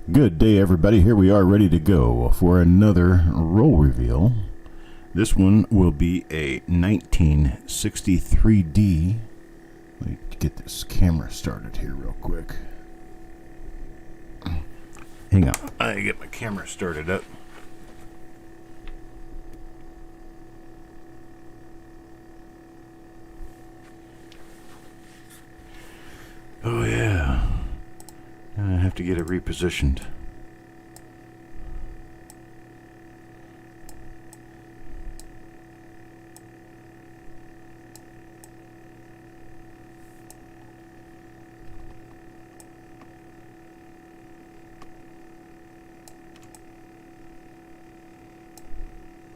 Good day, everybody. Here we are ready to go for another roll reveal. This one will be a 1963D. Let me get this camera started here real quick. Hang on. I get my camera started up. Oh, yeah. I have to get it repositioned.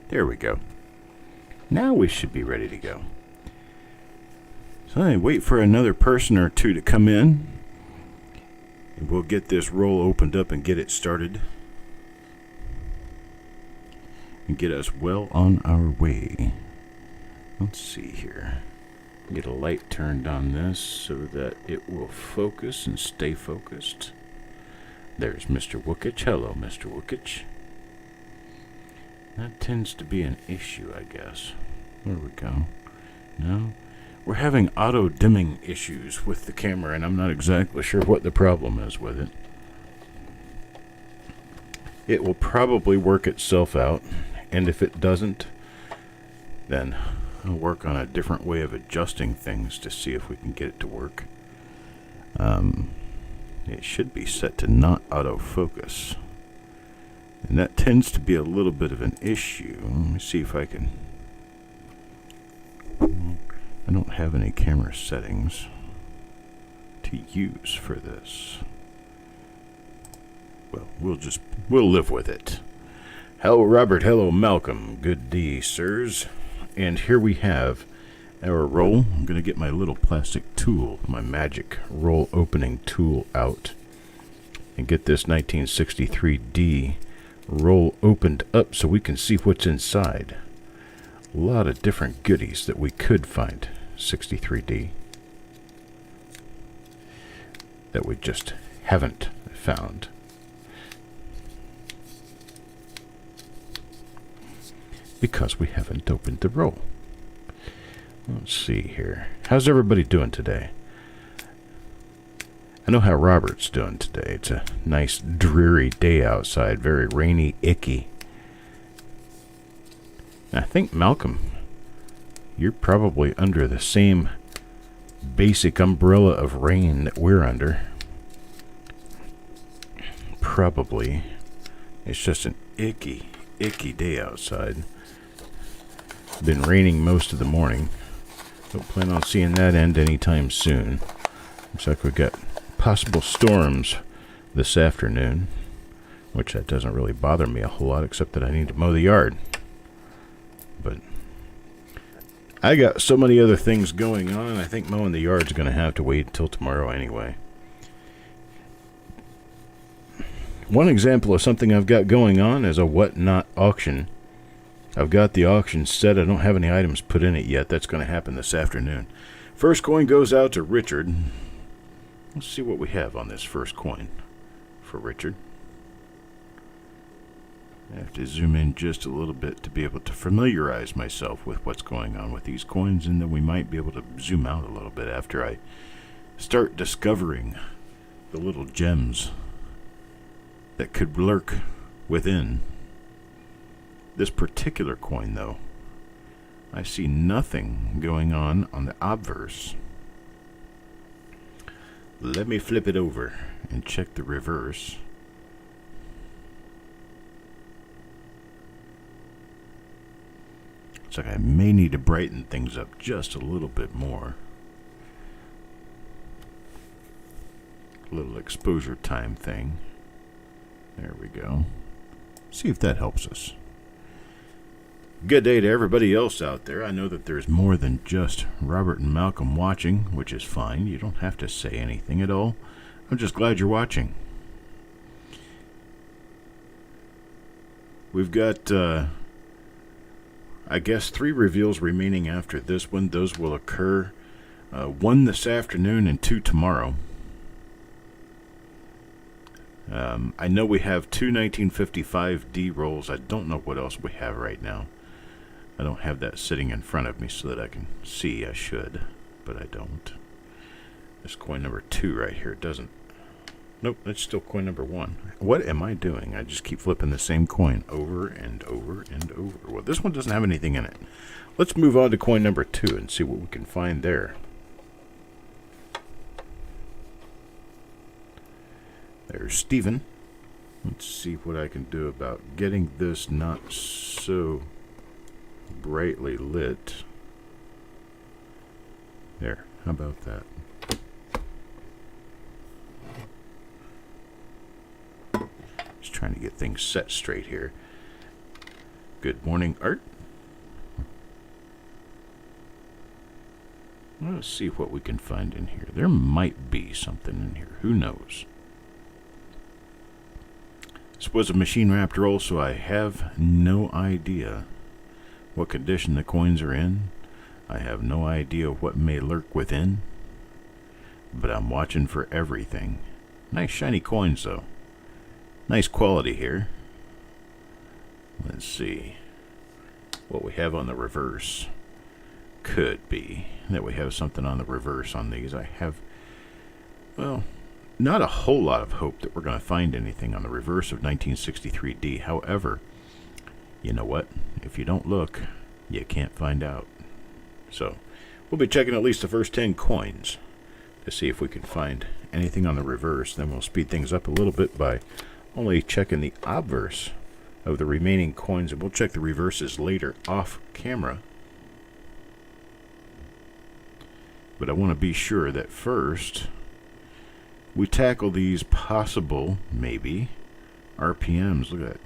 There we go. Now we should be ready to go. So I wait for another person or two to come in. And we'll get this roll opened up and get it started. And get us well on our way. Let's see here. Get a light turned on this so that it will focus and stay focused. There's Mr. Wookich. Hello, Mr. Wookich. That tends to be an issue, I guess. There we go. No? We're having auto-dimming issues with the camera, and I'm not exactly sure what the problem is with it. It will probably work itself out, and if it doesn't, then I'll work on a different way of adjusting things to see if we can get it to work. It should be set to not autofocus. And that tends to be a little bit of an issue. Let me see if I can... I don't have any camera settings to use for this. Well, we'll live with it. Hello, Robert. Hello, Malcolm. Good day, sirs. And here we have our roll. I'm going to get my little plastic tool, my magic roll opening tool out, and get this 1963D roll opened up so we can see what's inside. A lot of different goodies that we could find. 63D that we just haven't found. Because we haven't opened the roll. Let's see here. How's everybody doing today? I know how Robert's doing today. It's a nice dreary day outside. Very rainy, icky. I think, Malcolm, you're probably under the same basic umbrella of rain that we're under. Probably. It's just an icky, icky day outside. Been raining most of the morning. Don't plan on seeing that end anytime soon. Looks like we've got possible storms this afternoon, which that doesn't really bother me a whole lot, except that I need to mow the yard. But I got so many other things going on, I think mowing the yard's going to have to wait until tomorrow anyway. One example of something I've got going on is a whatnot auction. I've got the auction set. I don't have any items put in it yet. That's going to happen this afternoon. First coin goes out to Richard. Let's see what we have on this first coin for Richard. I have to zoom in just a little bit to be able to familiarize myself with what's going on with these coins, and then we might be able to zoom out a little bit after I start discovering the little gems that could lurk within. This particular coin, though, I see nothing going on the obverse. Let me flip it over and check the reverse. Looks like I may need to brighten things up just a little bit more. A little exposure time thing. There we go. See if that helps us. Good day to everybody else out there. I know that there's more than just Robert and Malcolm watching, which is fine. You don't have to say anything at all. I'm just glad you're watching. We've got, I guess, 3 reveals remaining after this one. Those will occur 1 this afternoon and 2 tomorrow. I know we have two 1955 D rolls. I don't know what else we have right now. I don't have that sitting in front of me so that I can see. I should, but I don't. This coin number 2 right here doesn't. Nope, that's still coin number 1. What am I doing? I just keep flipping the same coin over and over and over. Well, this one doesn't have anything in it. Let's move on to coin number 2 and see what we can find there. There's Steven. Let's see what I can do about getting this not so brightly lit. There, how about that? Just trying to get things set straight here. Good morning, Art. Let's see what we can find in here. There might be something in here. Who knows? This was a machine wrapped roll, so I have no idea what condition the coins are in. I have no idea what may lurk within, but I'm watching for everything. Nice shiny coins though. Nice quality here. Let's see what we have on the reverse. Could be that we have something on the reverse on these. I have, well, not a whole lot of hope that we're going to find anything on the reverse of 1963D. However, you know what? If you don't look, you can't find out. So, we'll be checking at least the first 10 coins to see if we can find anything on the reverse. Then we'll speed things up a little bit by only checking the obverse of the remaining coins, and we'll check the reverses later off camera. But I want to be sure that first we tackle these possible, maybe, RPMs. Look at that.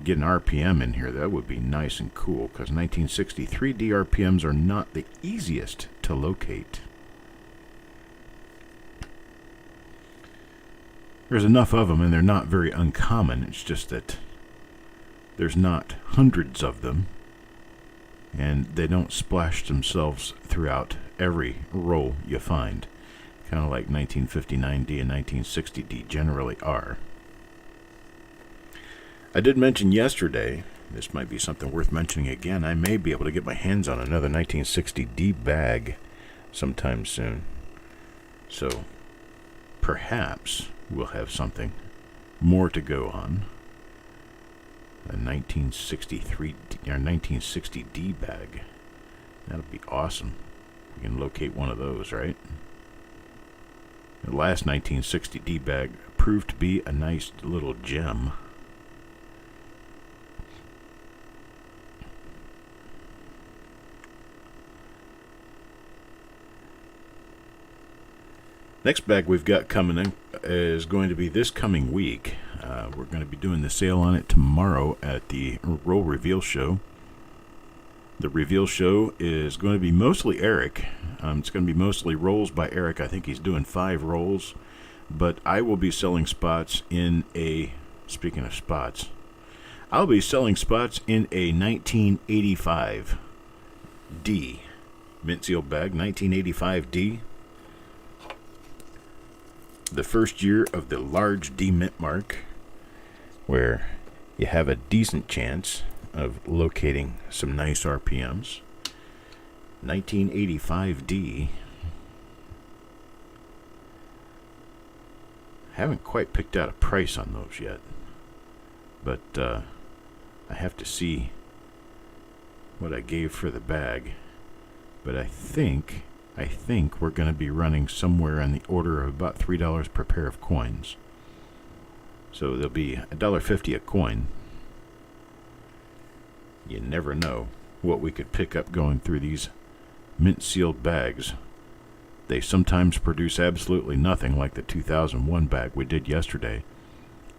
Get an RPM in here. That would be nice and cool, because 1963 DRPMs are not the easiest to locate. There's enough of them, and they're not very uncommon. It's just that there's not hundreds of them, and they don't splash themselves throughout every roll you find, kind of like 1959D and 1960D generally are. I did mention yesterday, this might be something worth mentioning again, I may be able to get my hands on another 1960D bag sometime soon. So perhaps we'll have something more to go on. A 1963 or 1960D bag. That'll be awesome. We can locate one of those, right? The last 1960D bag proved to be a nice little gem. Next bag we've got coming in is going to be this coming week. We're going to be doing the sale on it tomorrow at the Roll Reveal Show. The reveal show is going to be mostly Eric. It's going to be mostly rolls by Eric. I think he's doing 5 rolls. But I will be selling spots in a... Speaking of spots, I'll be selling spots in a 1985D mint seal bag. 1985D. The first year of the large D mint mark, where you have a decent chance of locating some nice RPMs. 1985D. Haven't quite picked out a price on those yet, but I have to see what I gave for the bag. But I think we're going to be running somewhere in the order of about $3 per pair of coins. So there'll be $1.50 a coin. You never know what we could pick up going through these mint sealed bags. They sometimes produce absolutely nothing, like the 2001 bag we did yesterday,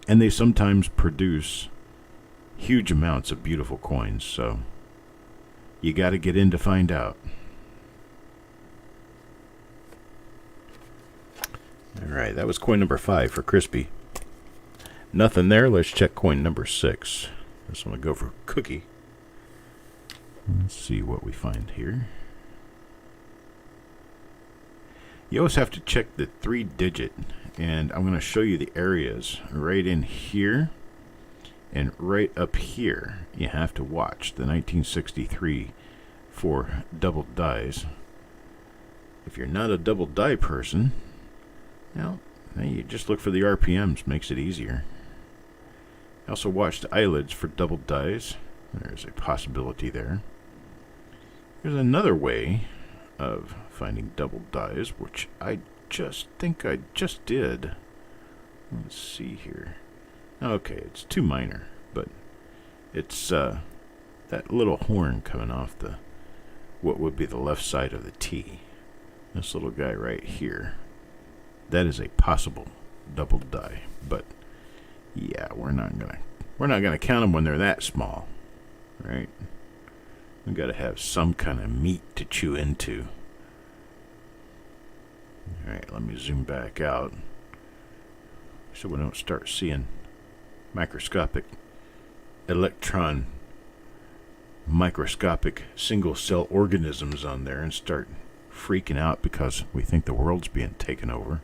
and they sometimes produce huge amounts of beautiful coins. So you got to get in to find out. Alright, that was coin number 5 for Crispy. Nothing there. Let's check coin number 6. This one will go for Cookie. Let's see what we find here. You always have to check the 3-digit And I'm going to show you the areas right in here and right up here. You have to watch the 1963 for double dies. If you're not a double die person, well, you just look for the RPMs, makes it easier. Also watch the eyelids for double dies. There's a possibility there. There's another way of finding double dies, which I just think I just did. Let's see here. Okay, it's too minor, but it's that little horn coming off the what would be the left side of the T. This little guy right here. That is a possible double die, but yeah, we're not gonna count them when they're that small, right? We got to have some kind of meat to chew into. All right, let me zoom back out so we don't start seeing microscopic microscopic single cell organisms on there and start freaking out because we think the world's being taken over.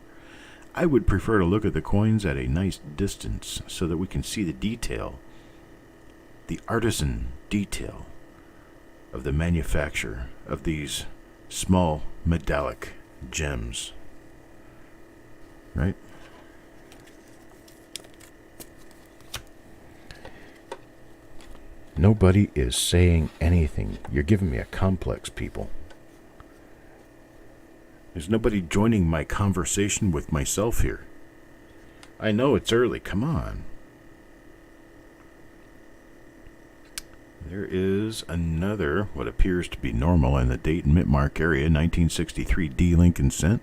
I would prefer to look at the coins at a nice distance so that we can see the detail, the artisan detail of the manufacture of these small metallic gems. Right? Nobody is saying anything. You're giving me a complex, people. There's nobody joining my conversation with myself here. I know it's early. Come on. There is another, what appears to be normal in the Dayton Mitmark area, 1963 D. Lincoln cent.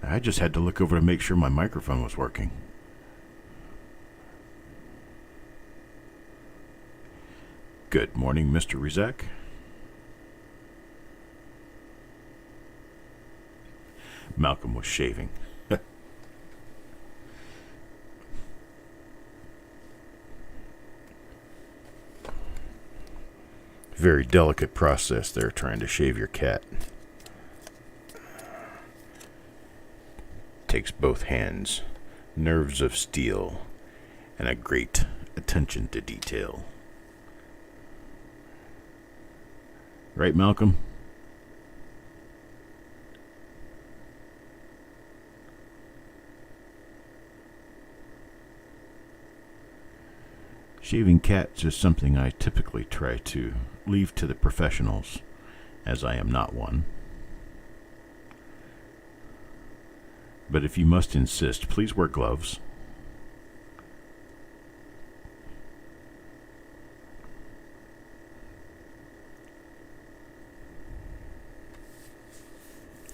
I just had to look over to make sure my microphone was working. Good morning, Mr. Rizak. Malcolm was shaving. Very delicate process there, trying to shave your cat. Takes both hands, nerves of steel, and a great attention to detail. Right, Malcolm? Shaving cats is something I typically try to leave to the professionals, as I am not one. But if you must insist, please wear gloves.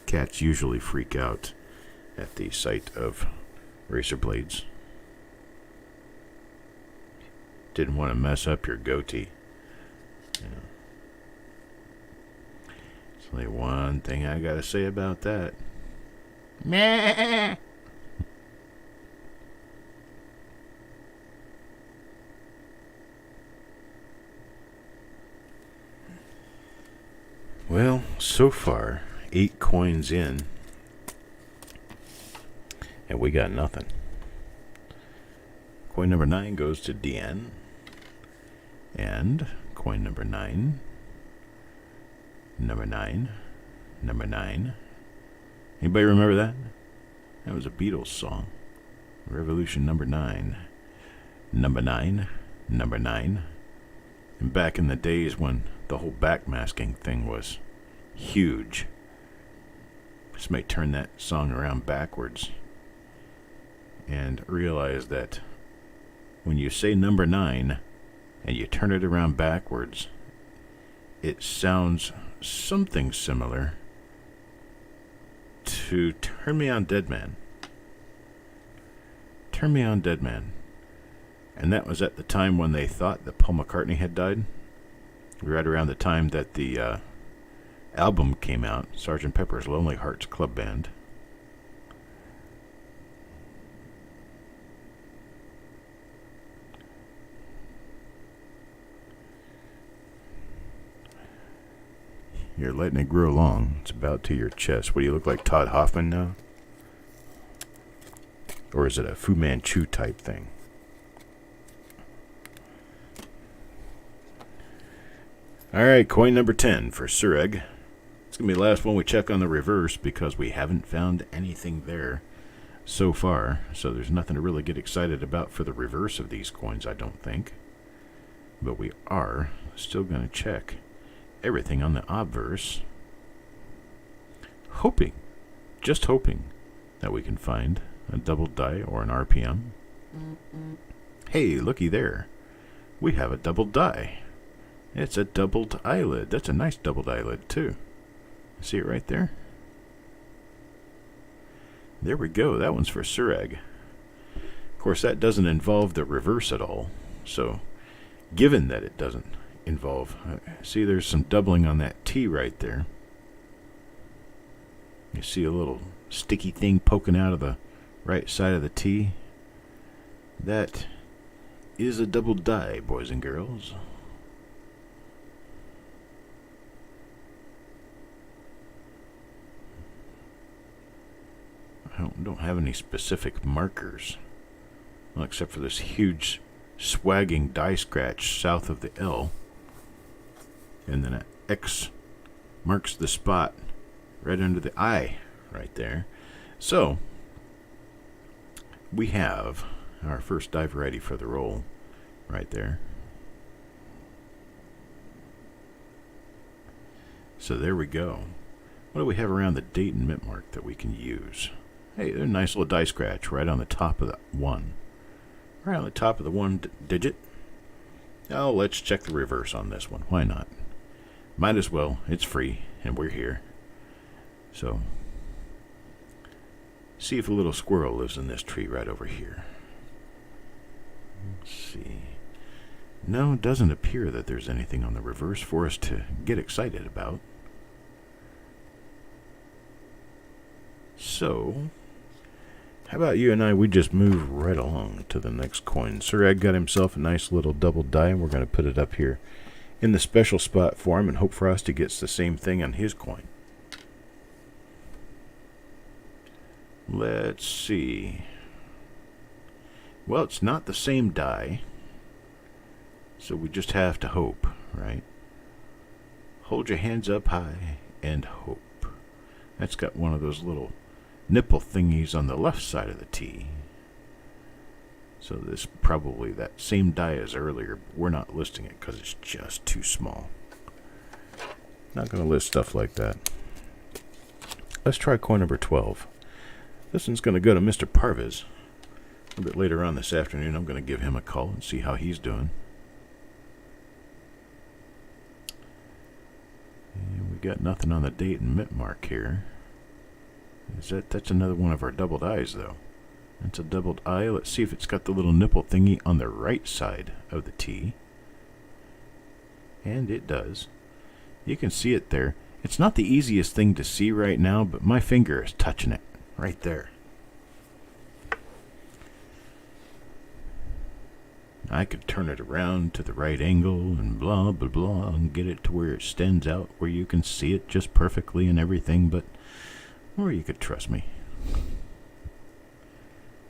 Cats usually freak out at the sight of razor blades. Didn't want to mess up your goatee. Yeah. There's only one thing I gotta say about that. Meh. Well, so far, 8 coins in, and we got nothing. Coin number 9 goes to Deanne. And coin number 9, number 9, number 9. Anybody remember that? That was a Beatles song. Revolution number 9. Number 9, number 9. And back in the days when the whole backmasking thing was huge, somebody turned that song around backwards and realized that when you say number 9 and you turn it around backwards, it sounds something similar to Turn Me On Dead Man. Turn Me On Dead Man. And that was at the time when they thought that Paul McCartney had died. Right around the time that the album came out, Sgt. Pepper's Lonely Hearts Club Band. You're letting it grow long. It's about to your chest. What do you look like, Todd Hoffman now? Or is it a Fu Manchu type thing? Alright, coin number 10 for Orig. It's going to be the last one we check on the reverse because we haven't found anything there so far. So there's nothing to really get excited about for the reverse of these coins, I don't think. But we are still going to check everything on the obverse. Hoping, just hoping, that we can find a double die or an RPM. Hey, looky there. We have a double die. It's a doubled eyelid. That's a nice doubled eyelid, too. See it right there? There we go. That one's for Orig. Of course, that doesn't involve the reverse at all. So, given that it doesn't involve... see, there's some doubling on that T right there. You see a little sticky thing poking out of the right side of the T? That is a double die, boys and girls. I don't have any specific markers. Well, except for this huge swagging die scratch south of the L. And then an X marks the spot right under the I right there. So, we have our first die variety for the roll right there. So there we go. What do we have around the date and mint mark that we can use? Hey, there's a nice little die scratch right on the top of the 1. Right on the top of the 1 digit. Oh, let's check the reverse on this one. Why not? Might as well. It's free, and we're here. So, see if a little squirrel lives in this tree right over here. Let's see. No, it doesn't appear that there's anything on the reverse for us to get excited about. So, how about you and I, we just move right along to the next coin. Orig got himself a nice little double die, and we're going to put it up here in the special spot for him and hope Frosty gets the same thing on his coin. Let's see. Well, it's not the same die, so we just have to hope, right? Hold your hands up high and hope. That's got one of those little nipple thingies on the left side of the T. So this probably that same die as earlier. We're not listing it because it's just too small. Not going to list stuff like that. Let's try coin number 12. This one's going to go to Mr. Parviz. A bit later on this afternoon, I'm going to give him a call and see how he's doing. And we got nothing on the date and mint mark here. That's another one of our doubled eyes, though. That's a doubled eye. Let's see if it's got the little nipple thingy on the right side of the T. And it does. You can see it there. It's not the easiest thing to see right now, but my finger is touching it right there. I could turn it around to the right angle and blah, blah, blah, and get it to where it stands out, where you can see it just perfectly and everything, but... or you could trust me.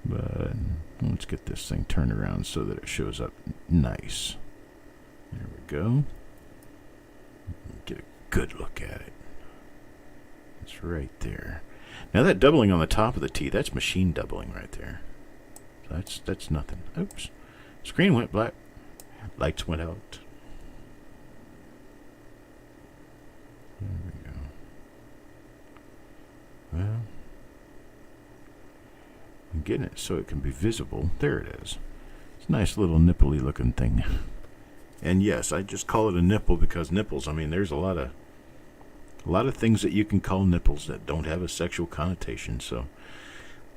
But let's get this thing turned around so that it shows up nice. There we go. Get a good look at it. It's right there. Now that doubling on the top of the T, that's machine doubling right there. That's nothing. Oops. Screen went black. Lights went out. There we go. Well, I'm getting it so it can be visible. There it is. It's a nice little nipple-y looking thing. And yes, I just call it a nipple because nipples, I mean, there's a lot of things that you can call nipples that don't have a sexual connotation, so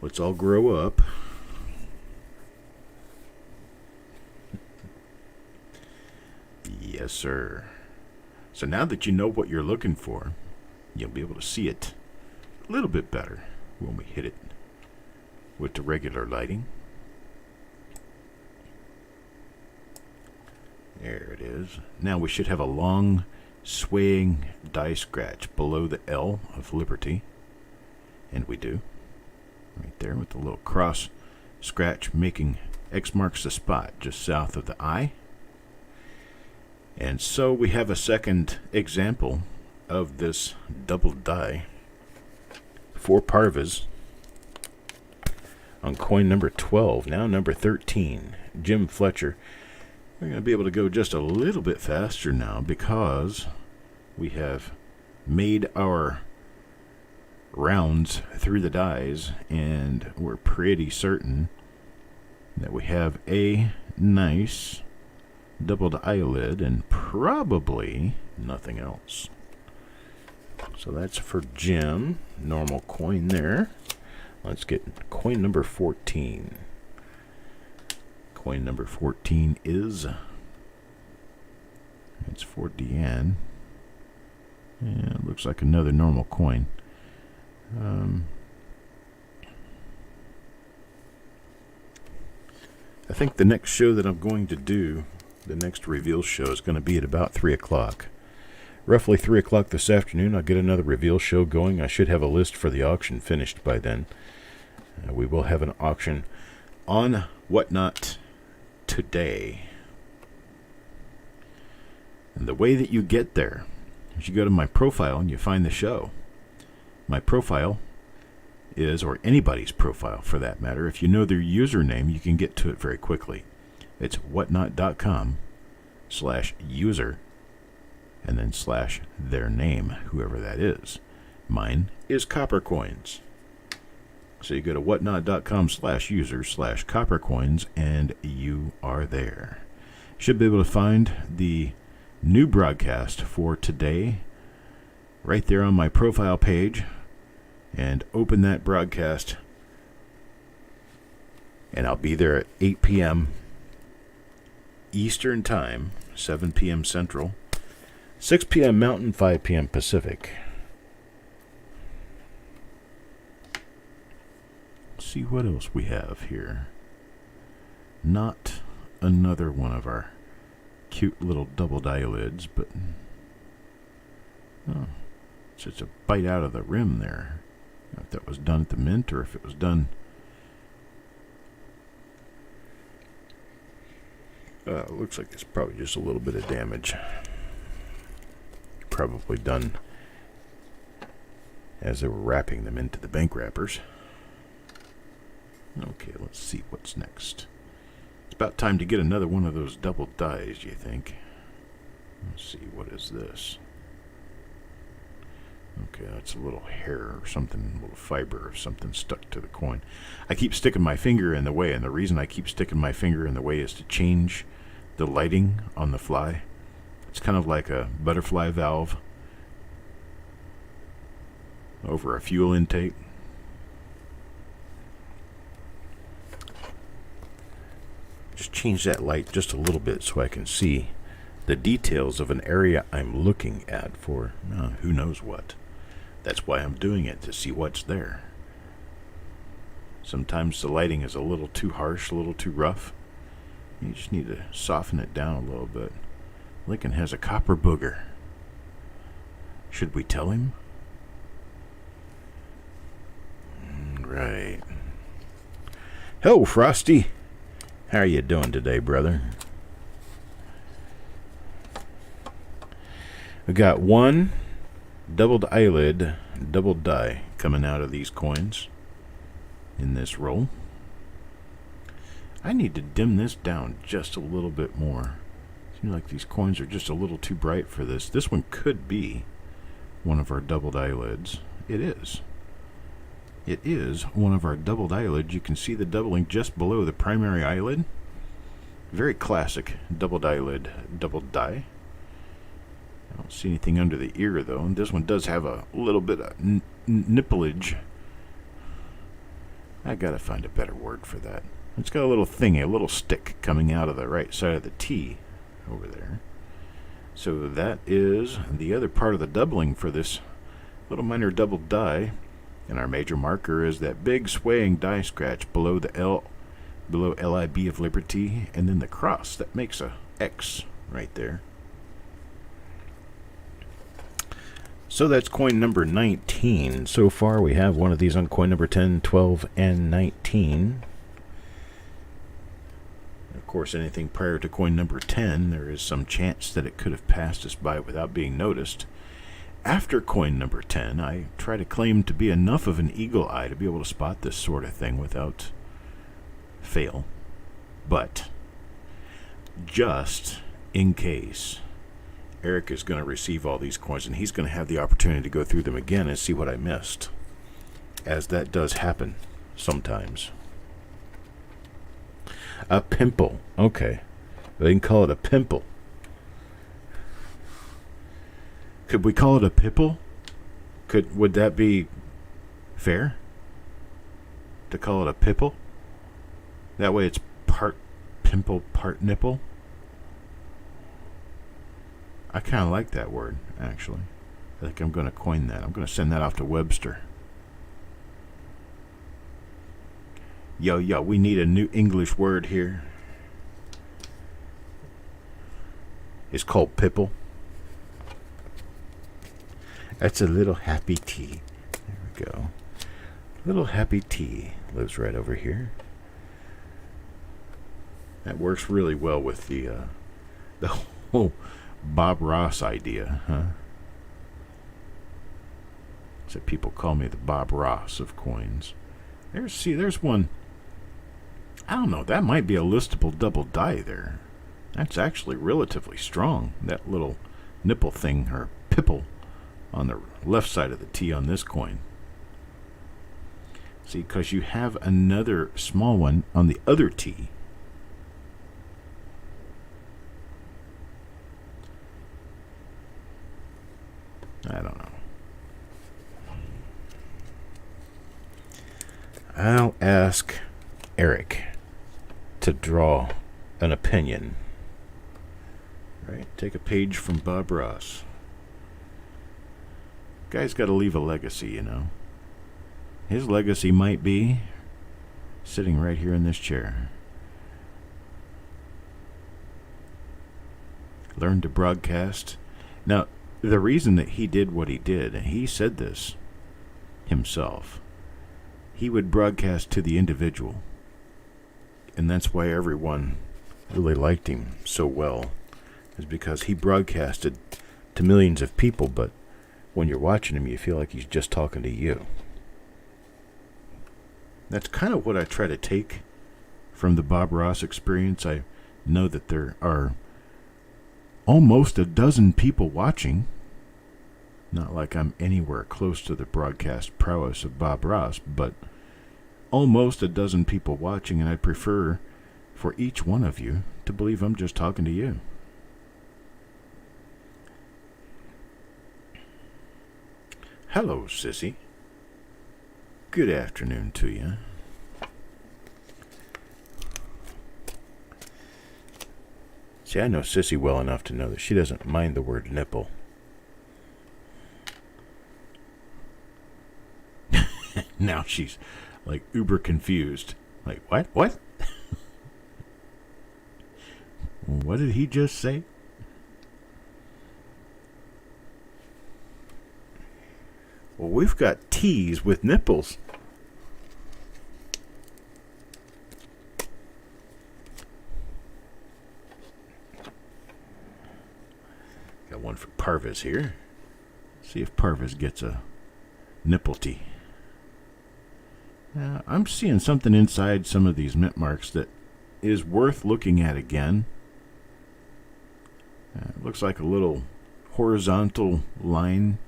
let's all grow up. Yes, sir. So now that you know what you're looking for, you'll be able to see it a little bit better when we hit it with the regular lighting. There it is. Now we should have a long swaying die scratch below the L of Liberty. And we do. Right there with the little cross scratch making X marks the spot just south of the eye. And so we have a second example of this double die. 4 parvas on coin number 12. Now number 13, Jim Fletcher. We're going to be able to go just a little bit faster now because we have made our rounds through the dies, and we're pretty certain that we have a nice doubled eyelid and probably nothing else. So that's for Jim. Normal coin there. Let's get coin number 14. Coin number 14 is, it's for Deanne. Yeah, it looks like another normal coin. I think the next show that I'm going to do, the next reveal show, is going to be at about 3 o'clock. Roughly 3 o'clock this afternoon, I'll get another reveal show going. I should have a list for the auction finished by then. We will have an auction on Whatnot today. And the way that you get there is you go to my profile and you find the show. My profile is, or anybody's profile for that matter, if you know their username, you can get to it very quickly. It's whatnot.com/user and then /their name, whoever that is. Mine is Coppercoins. So you go to whatnot.com/user/Coppercoins and you are there. Should be able to find the new broadcast for today right there on my profile page, and open that broadcast, and I'll be there at 8 p.m. Eastern Time, 7 p.m. Central, 6 p.m. Mountain, 5 p.m. Pacific. Let's see what else we have here. Not another one of our cute little double eyelids, but oh, it's just a bite out of the rim there. If that was done at the mint or if it was done it looks like it's probably just a little bit of damage. Probably done as they were wrapping them into the bank wrappers. Okay, let's see what's next. It's about time to get another one of those double dies, you think? Let's see, what is this? Okay, that's a little hair or something, a little fiber or something stuck to the coin. I keep sticking my finger in the way, and the reason I keep sticking my finger in the way is to change the lighting on the fly. It's kind of like a butterfly valve over a fuel intake. Just change that light just a little bit so I can see the details of an area I'm looking at for who knows what. That's why I'm doing it, to see what's there. Sometimes the lighting is a little too harsh, a little too rough. You just need to soften it down a little bit. Lincoln has a copper booger. Should we tell him? Right. Hello, Frosty. How are you doing today, brother? We got one doubled eyelid, double die coming out of these coins in this roll. I need to dim this down just a little bit more. Seems like these coins are just a little too bright for this. This one could be one of our doubled eyelids. It is. It is one of our doubled eyelids. You can see the doubling just below the primary eyelid. Very classic doubled eyelid, doubled die. I don't see anything under the ear, though. And this one does have a little bit of nipplage. I gotta find a better word for that. It's got a little thingy, a little stick coming out of the right side of the T over there. So that is the other part of the doubling for this little minor double die. And our major marker is that big swaying die scratch below the L, below LIB of Liberty, and then the cross that makes a X right there. So that's coin number 19. So far we have one of these on coin number 10, 12, and 19. course, anything prior to coin number 10, there is some chance that it could have passed us by without being noticed. After coin number 10, I try to claim to be enough of an eagle eye to be able to spot this sort of thing without fail. But just in case, Eric is going to receive all these coins, and he's going to have the opportunity to go through them again and see what I missed, as that does happen sometimes. A pimple. Okay. They can call it a pimple. Could we call it a pipple? Would that be fair? To call it a pipple? That way it's part pimple, part nipple? I kind of like that word, actually. I think I'm going to coin that. I'm going to send that off to Webster. Yo, we need a new English word here. It's called pipple. That's a little happy tea. There we go. Little happy tea lives right over here. That works really well with the whole Bob Ross idea, huh? So people call me the Bob Ross of coins. There's one. I don't know. That might be a listable double die there. That's actually relatively strong. That little nipple thing, or pipple, on the left side of the T on this coin. See, because you have another small one on the other T. I don't know. I'll ask Eric to draw an opinion. Right? Take a page from Bob Ross. Guy's got to leave a legacy, you know. His legacy might be sitting right here in this chair. Learn to broadcast. Now, the reason that he did what he did, and he said this himself, he would broadcast to the individual. And that's why everyone really liked him so well, is because he broadcasted to millions of people, but when you're watching him, you feel like he's just talking to you. That's kind of what I try to take from the Bob Ross experience. I know that there are almost a dozen people watching. Not like I'm anywhere close to the broadcast prowess of Bob Ross, but almost a dozen people watching, and I prefer for each one of you to believe I'm just talking to you. Hello, Sissy. Good afternoon to you. See, I know Sissy well enough to know that she doesn't mind the word nipple. Now she's like uber confused. Like, what? What? What did he just say? Well, we've got T's with nipples. Got one for Parvis here. See if Parvis gets a nipple T. I'm seeing something inside some of these mint marks that is worth looking at again. It looks like a little horizontal line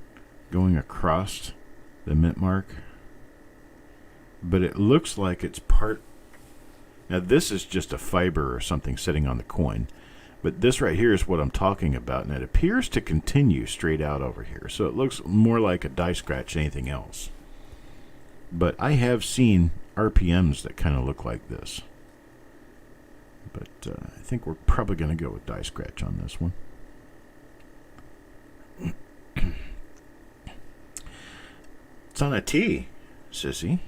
going across the mint mark. But it looks like it's part... Now this is just a fiber or something sitting on the coin. But this right here is what I'm talking about. And it appears to continue straight out over here. So it looks more like a die scratch than anything else. But I have seen RPMs that kind of look like this. But I think we're probably going to go with die scratch on this one. It's on a T, Sissy.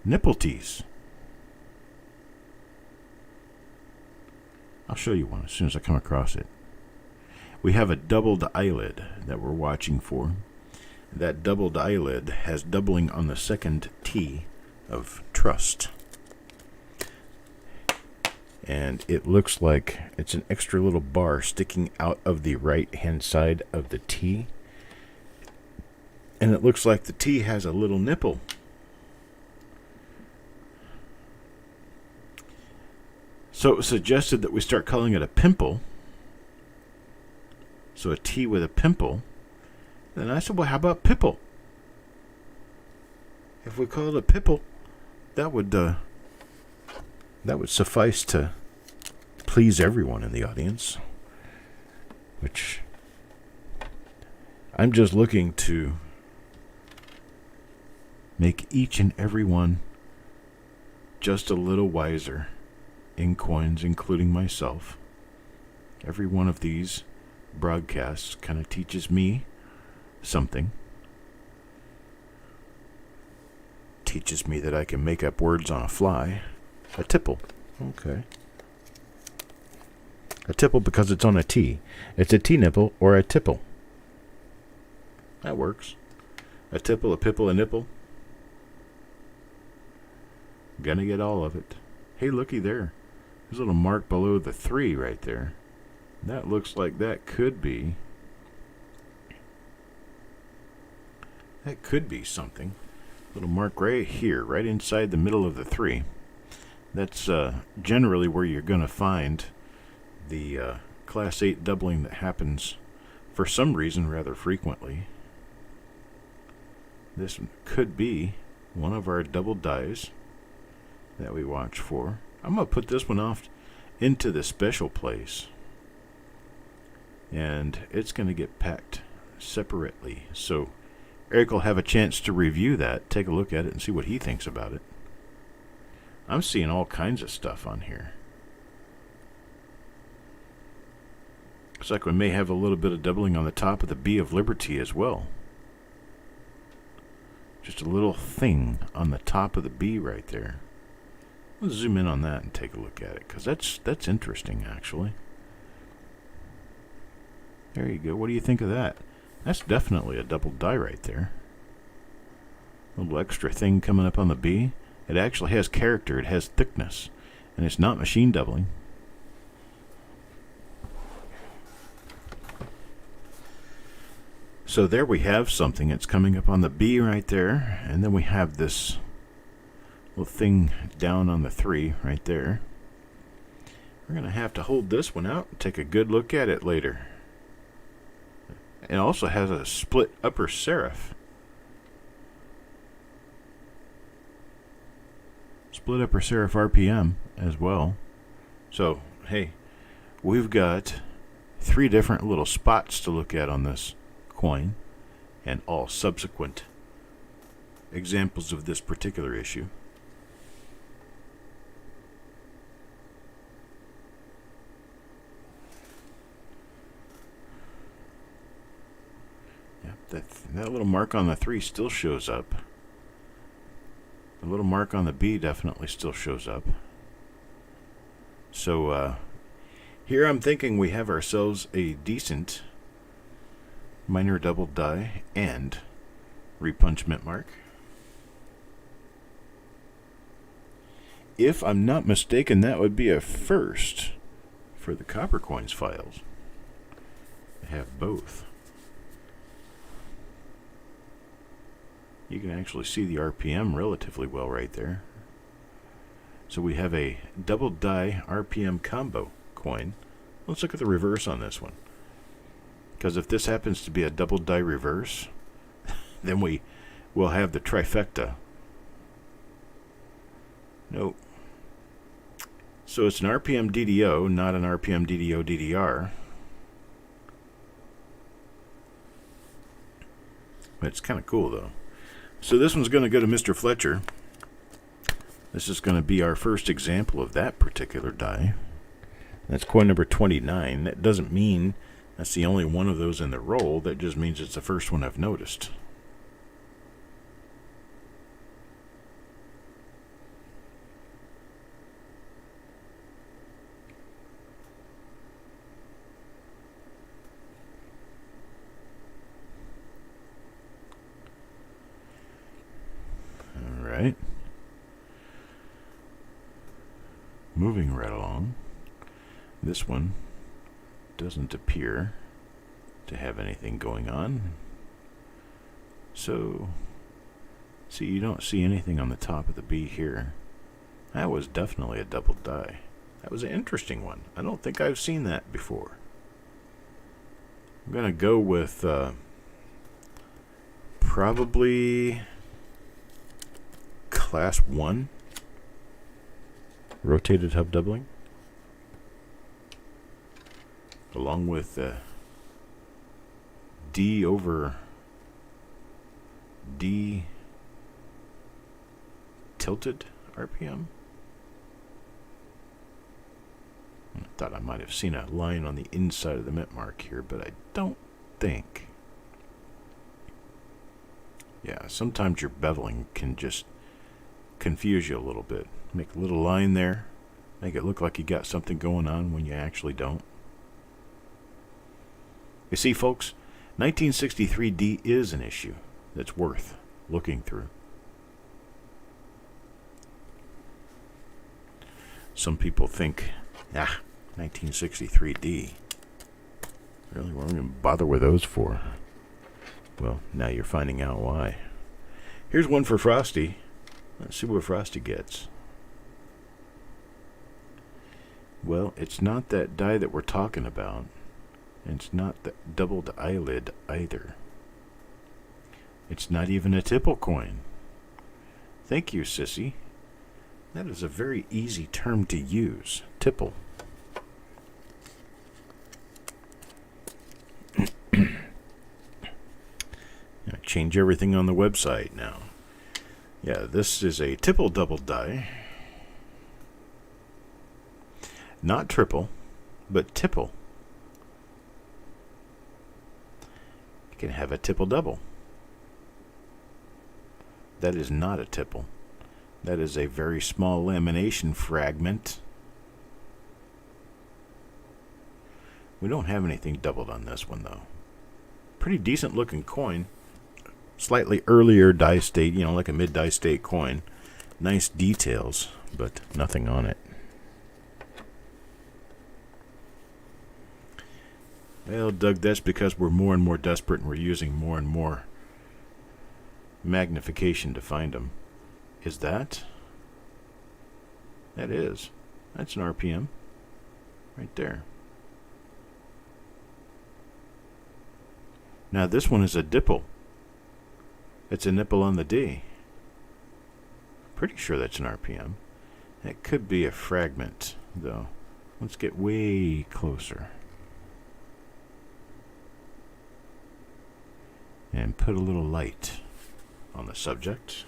Nipple tees. I'll show you one as soon as I come across it. We have a doubled eyelid that we're watching for. That doubled eyelid has doubling on the second T of trust. And it looks like it's an extra little bar sticking out of the right-hand side of the T. And it looks like the T has a little nipple. So it was suggested that we start calling it a pimple. So a T with a pimple. And I said, well, how about pipple? If we call it a pipple, that would suffice to please everyone in the audience. Which I'm just looking to make each and every one just a little wiser in coins, including myself. Every one of these broadcasts kind of teaches me something. Teaches me that I can make up words on a fly. A tipple. Okay. A tipple because it's on a T. It's a T-nipple or a tipple. That works. A tipple, a pipple, a nipple. Gonna get all of it. Hey, looky there. There's a little mark below the 3 right there. That looks like that could be something. Little mark right here, right inside the middle of the 3. That's generally where you're going to find the Class 8 doubling that happens for some reason rather frequently. This could be one of our double dies that we watch for. I'm going to put this one off into the special place. And it's going to get packed separately. So Eric will have a chance to review that, take a look at it, and see what he thinks about it. I'm seeing all kinds of stuff on here. Looks like we may have a little bit of doubling on the top of the B of Liberty as well. Just a little thing on the top of the B right there. Let's zoom in on that and take a look at it, because that's interesting, actually. There you go. What do you think of that? That's definitely a double die right there. A little extra thing coming up on the B. It actually has character. It has thickness. And it's not machine doubling. So there we have something. It's coming up on the B right there. And then we have this little thing down on the 3 right there. We're going to have to hold this one out and take a good look at it later. It also has a split upper serif. Split upper serif RPM as well. So, hey, we've got 3 different little spots to look at on this coin, and all subsequent examples of this particular issue. That little mark on the 3 still shows up. The little mark on the B definitely still shows up. So here I'm thinking we have ourselves a decent minor double die and repunchment mark. If I'm not mistaken, that would be a first for the Copper Coins files. I have both. You can actually see the RPM relatively well right there. So we have a double die RPM combo coin. Let's look at the reverse on this one. Because if this happens to be a double die reverse, then we will have the trifecta. Nope. So it's an RPM DDO, not an RPM DDO DDR. But it's kind of cool though. So this one's going to go to Mr. Fletcher. This is going to be our first example of that particular die. That's coin number 29. That doesn't mean that's the only one of those in the roll. That just means it's the first one I've noticed. All right. Moving right along. This one doesn't appear to have anything going on. So, see, you don't see anything on the top of the B here. That was definitely a double die. That was an interesting one. I don't think I've seen that before. I'm going to go with probably Class 1 rotated hub doubling, along with D over D tilted RPM. I thought I might have seen a line on the inside of the mint mark here, but I don't think. Yeah, sometimes your beveling can just confuse you a little bit. Make a little line there, make it look like you got something going on when you actually don't. You see, folks, 1963D is an issue that's worth looking through. Some people think, 1963D. Really, what are we going to bother with those for? Well, now you're finding out why. Here's one for Frosty. Let's see what Frosty gets. Well, it's not that die that we're talking about. It's not the doubled eyelid either. It's not even a tipple coin. Thank you, Sissy. That is a very easy term to use. Tipple. Change everything on the website now. Yeah, this is a tipple double die. Not triple, but tipple. You can have a tipple double. That is not a tipple. That is a very small lamination fragment. We don't have anything doubled on this one, though. Pretty decent looking coin. Slightly earlier die state, like a mid die state coin. Nice details, but nothing on it. Well, Doug, that's because we're more and more desperate and we're using more and more magnification to find them. Is that? That is. That's an RPM. Right there. Now this one is a dipple. It's a nipple on the D. Pretty sure that's an RPM. It could be a fragment, though. Let's get way closer. And put a little light on the subject.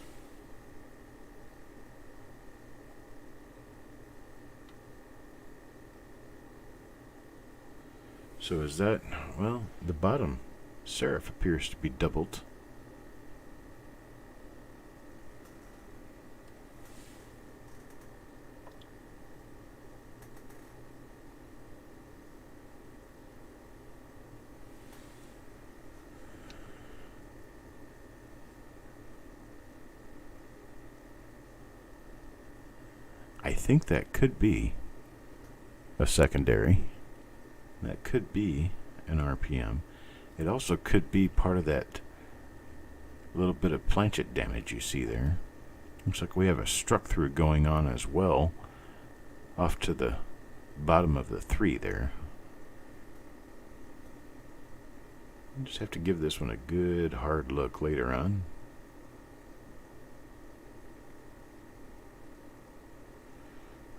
So is that, well, the bottom serif appears to be doubled. I think that could be a secondary. That could be an RPM. It also could be part of that little bit of planchet damage you see there. Looks like we have a struck through going on as well, off to the bottom of the 3 there. Just have to give this one a good hard look later on.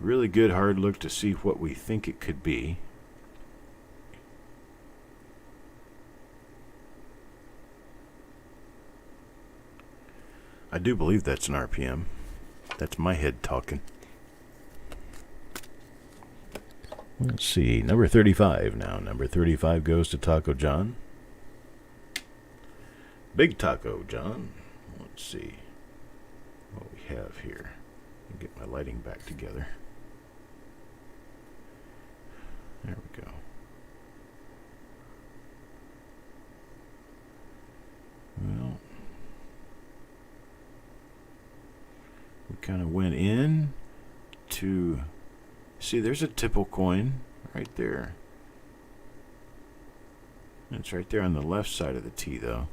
Really good hard look to see what we think it could be. I do believe that's an RPM. That's my head talking. Let's see, number 35 now. Number 35 goes to Taco John. Big Taco John. Let's see what we have here. I'll get my lighting back together. There we go. Well, we kind of went in to see there's a tipple coin Right there. It's right there on the left side of the T, though.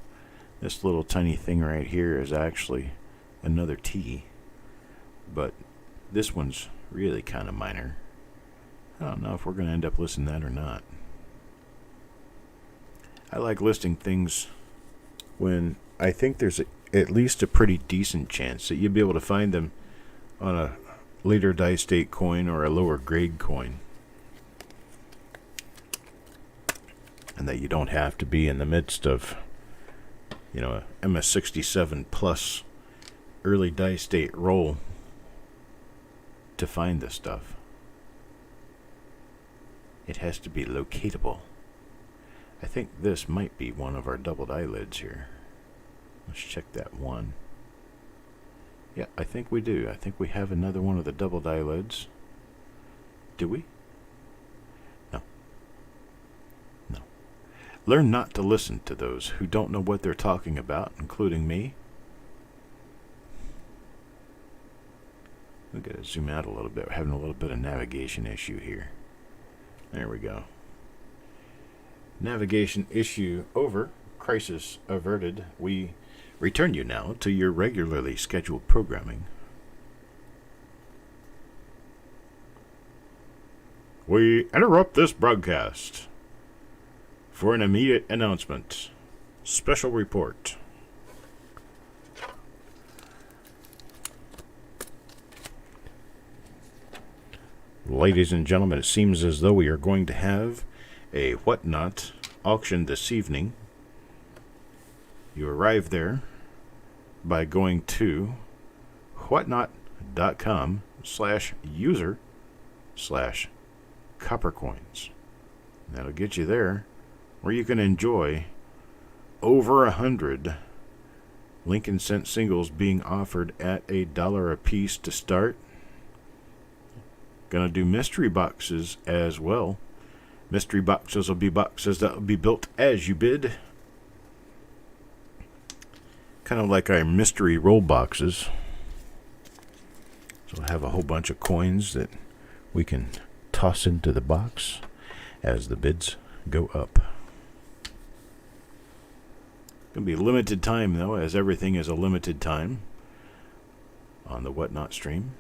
This little tiny thing right here is actually another T, but this one's really kind of minor. I don't know if we're going to end up listing that or not. I like listing things when I think there's at least a pretty decent chance that you'll be able to find them on a later die state coin or a lower grade coin, and that you don't have to be in the midst of, you know, a MS67 plus early die state roll to find this stuff. It has to be locatable. I think this might be one of our doubled eyelids here. Let's check that one. Yeah, I think we do. I think we have another one of the doubled eyelids. Do we? No. No. Learn not to listen to those who don't know what they're talking about, including me. We've got to zoom out a little bit. We're having a little bit of navigation issue here. There we go. Navigation issue over. Crisis averted. We return you now to your regularly scheduled programming. We interrupt this broadcast for an immediate announcement. Special report. Ladies and gentlemen, it seems as though we are going to have a whatnot auction this evening. You arrive there by going to whatnot.com/user/coppercoins. That'll get you there, where you can enjoy over 100 Lincoln Cent singles being offered at $1 a piece to start. Gonna do mystery boxes as well. Mystery boxes will be boxes that will be built as you bid. Kind of like our mystery roll boxes. So we'll have a whole bunch of coins that we can toss into the box as the bids go up. Gonna be limited time though, as everything is a limited time on the Whatnot stream.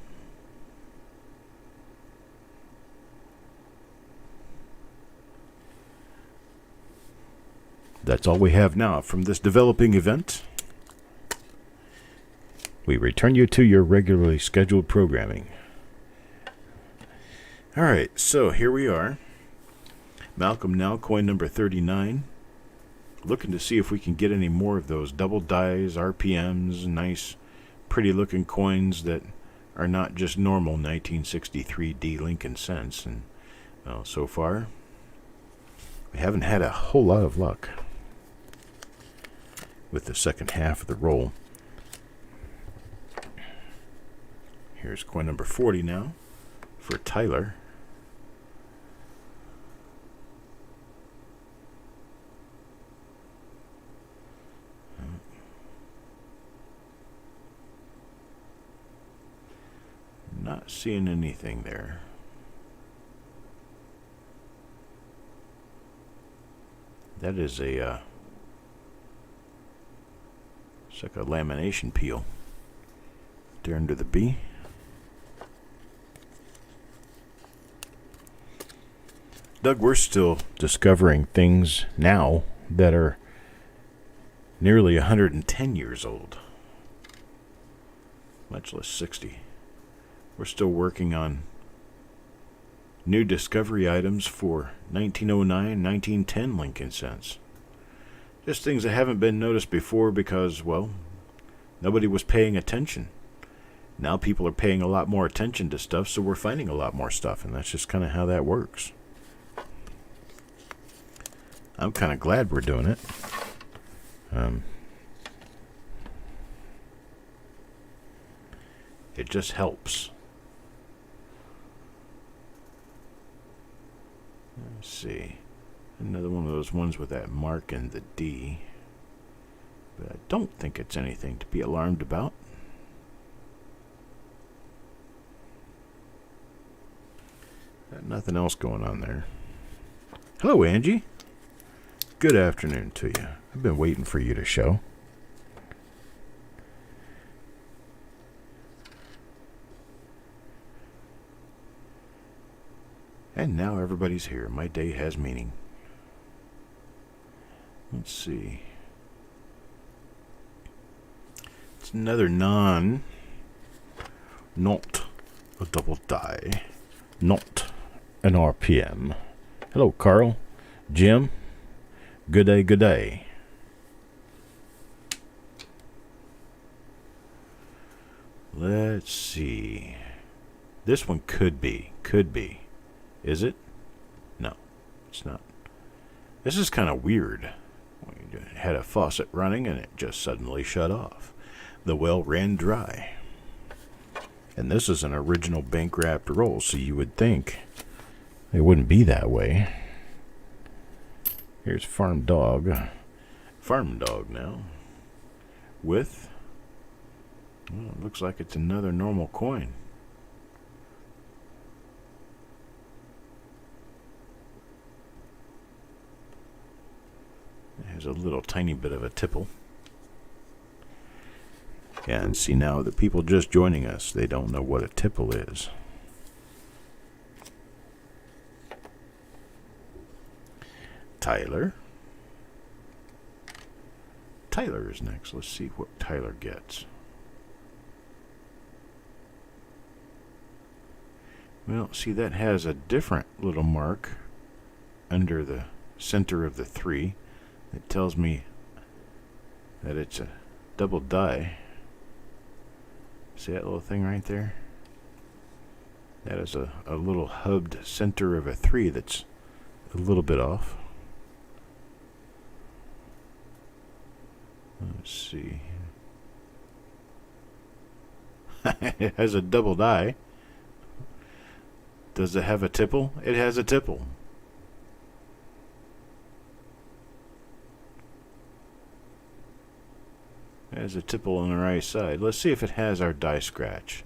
That's all we have now from this developing event. We return you to your regularly scheduled programming. Alright, so here we are. Malcolm now, coin number 39. Looking to see if we can get any more of those double dies, RPMs, nice, pretty looking coins that are not just normal 1963 D Lincoln cents. And well, so far, we haven't had a whole lot of luck with the second half of the roll. Here's coin number 40 now for Tyler. Not seeing anything there. That is a it's like a lamination peel there under the B. Doug, we're still discovering things now that are nearly 110 years old, much less 60. We're still working on new discovery items for 1909, 1910 Lincoln cents. Just things that haven't been noticed before because, well, nobody was paying attention. Now people are paying a lot more attention to stuff, so we're finding a lot more stuff, and that's just kind of how that works. I'm kind of glad we're doing it. It just helps. Let's see. Another one of those ones with that mark and the D. But I don't think it's anything to be alarmed about. Got nothing else going on there. Hello, Angie. Good afternoon to you. I've been waiting for you to show. And now everybody's here. My day has meaning. Let's see. It's another not a double die, not an RPM. Hello, Carl, Jim. Good day, good day. Let's see. This one could be. Is it? No, it's not. This is kind of weird. We had a faucet running and it just suddenly shut off. The well ran dry. And this is an original bank wrapped roll, so you would think it wouldn't be that way. Here's Farm Dog. Farm Dog now. With, well, it looks like it's another normal coin. It has a little tiny bit of a tipple. And see, now the people just joining us, they don't know what a tipple is. Tyler. Tyler is next. Let's see what Tyler gets. Well, see, that has a different little mark under the center of the 3. It tells me that it's a double die. See that little thing right there? That is a little hubbed center of a 3 that's a little bit off. Let's see. It has a double die. Does it have a tipple? It has a tipple. It has a tipple on the right side. Let's see if it has our die scratch.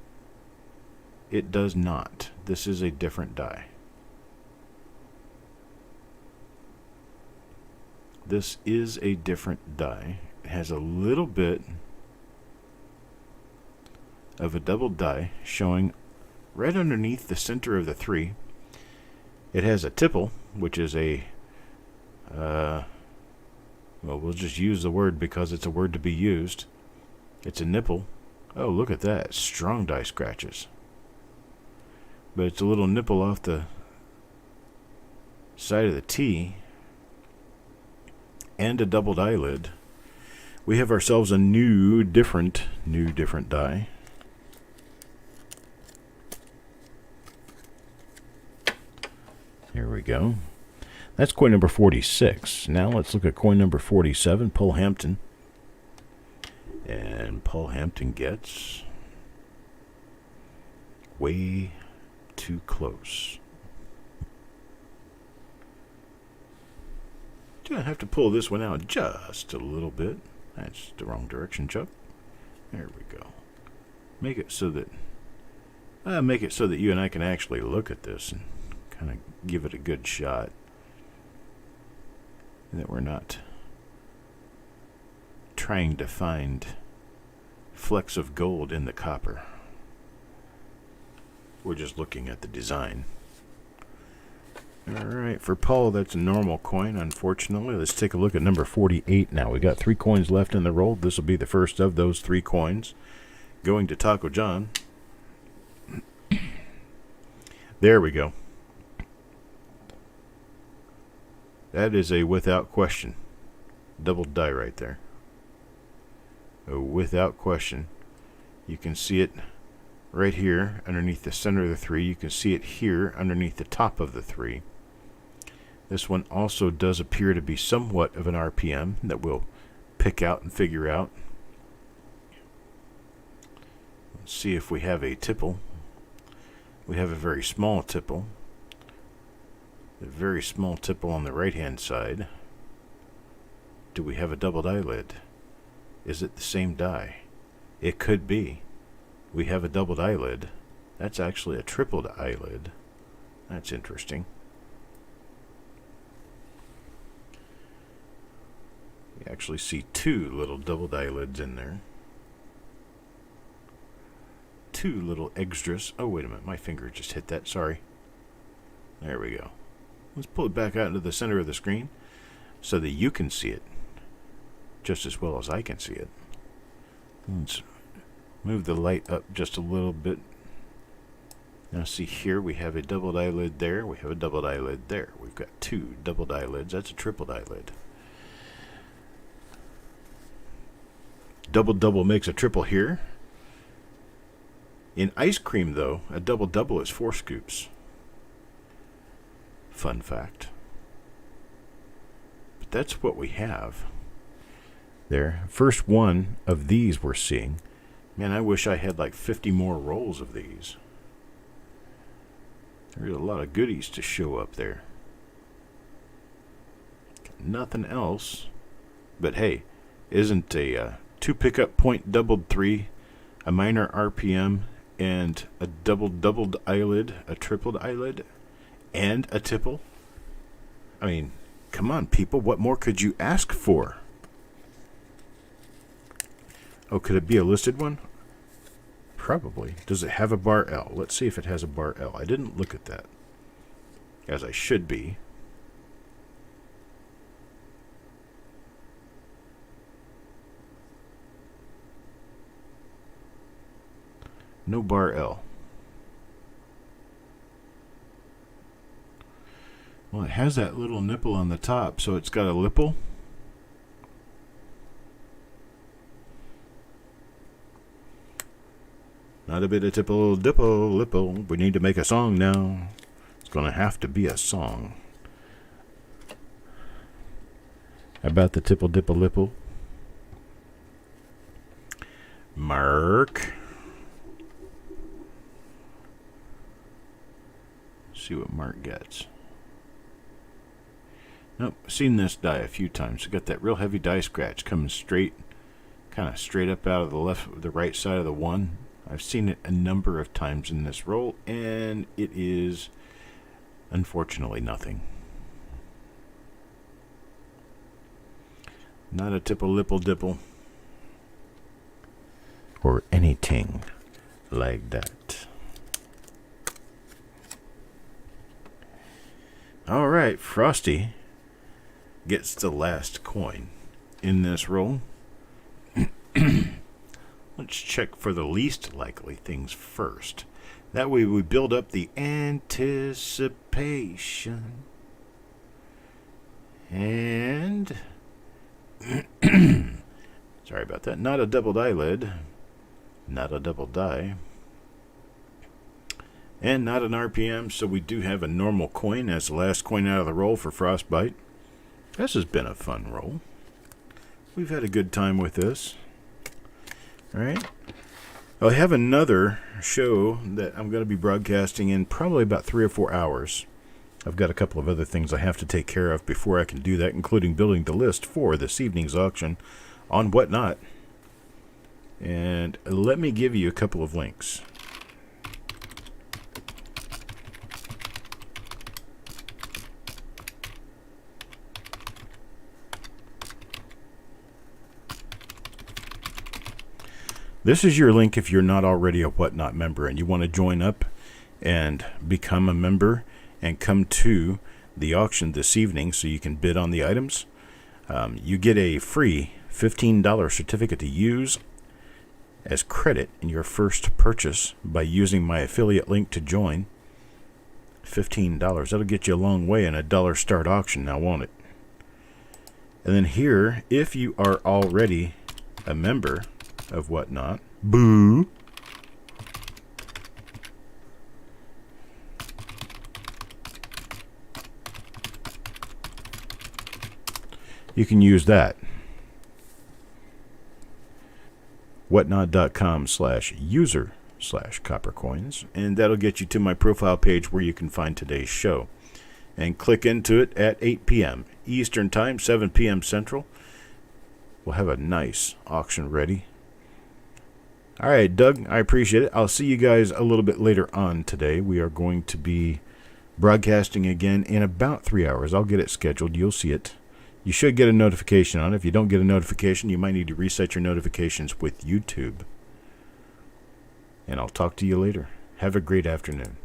It does not. This is a different die. This is a different die. It has a little bit of a double die showing right underneath the center of the 3. It has a tipple, which is a, well, we'll just use the word because it's a word to be used. It's a nipple. Oh, look at that. Strong die scratches. But it's a little nipple off the side of the T and a doubled eyelid. We have ourselves a new different die. Here we go. That's coin number 46. Now let's look at coin number 47, Paul Hampton. And Paul Hampton gets way too close. Gonna have to pull this one out just a little bit. That's the wrong direction, Chuck. There we go. Make it so that you and I can actually look at this and kind of give it a good shot. That we're not trying to find flecks of gold in the copper. We're just looking at the design. Alright, for Paul, that's a normal coin, unfortunately. Let's take a look at number 48 now. We got 3 coins left in the roll. This will be the first of those 3 coins. Going to Taco John. There we go. That is a without question. Double die right there. Without question. You can see it right here underneath the center of the 3. You can see it here underneath the top of the 3. This one also does appear to be somewhat of an RPM that we'll pick out and figure out. Let's see if we have a tipple. We have a very small tipple. A very small tipple on the right hand side. Do we have a doubled eyelid? Is it the same die? It could be. We have a doubled eyelid. That's actually a tripled eyelid. That's interesting. You actually see two little double die lids in there. Two little extras. Oh, wait a minute. My finger just hit that. Sorry. There we go. Let's pull it back out into the center of the screen so that you can see it just as well as I can see it. Let's move the light up just a little bit. Now see here, we have a double die lid there. We have a double die lid there. We've got two double die lids. That's a triple die lid. Double double makes a triple here. In ice cream, though, a double double is 4 scoops. Fun fact. But that's what we have. There. First one of these we're seeing. Man, I wish I had like 50 more rolls of these. There's a lot of goodies to show up there. Nothing else. But hey, isn't a 2 pickup point doubled 3, a minor RPM, and a doubled eyelid, a tripled eyelid, and a tipple? I mean, come on, people. What more could you ask for? Oh, could it be a listed one? Probably. Does it have a bar L? Let's see if it has a bar L. I didn't look at that, as I should be. No bar L. Well, it has that little nipple on the top, so it's got a lipple. Not a bit of tipple, dipple, lipple. We need to make a song now. It's going to have to be a song. About the tipple, dipple, lipple. Mark. See what Mark gets. Nope, seen this die a few times. Got that real heavy die scratch coming straight, kind of straight up out of the right side of the one. I've seen it a number of times in this roll, and it is unfortunately nothing. Not a tipple, lipple, dipple, or anything like that. All right, Frosty gets the last coin in this roll. Let's check for the least likely things first. That way we build up the anticipation. And sorry about that. Not a double die lid. Not a double die. And not an RPM, so we do have a normal coin as the last coin out of the roll for Frostbite. This has been a fun roll. We've had a good time with this. All right. I have another show that I'm going to be broadcasting in probably about 3 or 4 hours. I've got a couple of other things I have to take care of before I can do that, including building the list for this evening's auction on Whatnot. And let me give you a couple of links. This is your link if you're not already a Whatnot member and you want to join up and become a member and come to the auction this evening so you can bid on the items. You get a free $15 certificate to use as credit in your first purchase by using my affiliate link to join. $15. That'll get you a long way in a dollar start auction, now won't it? And then here, if you are already a member of Whatnot, boo, you can use that. Whatnot.com/user/coppercoins, and that'll get you to my profile page where you can find today's show. And click into it at 8 p.m. Eastern Time, 7 p.m. Central. We'll have a nice auction ready. All right, Doug, I appreciate it. I'll see you guys a little bit later on today. We are going to be broadcasting again in about 3 hours. I'll get it scheduled. You'll see it. You should get a notification on it. If you don't get a notification, you might need to reset your notifications with YouTube. And I'll talk to you later. Have a great afternoon.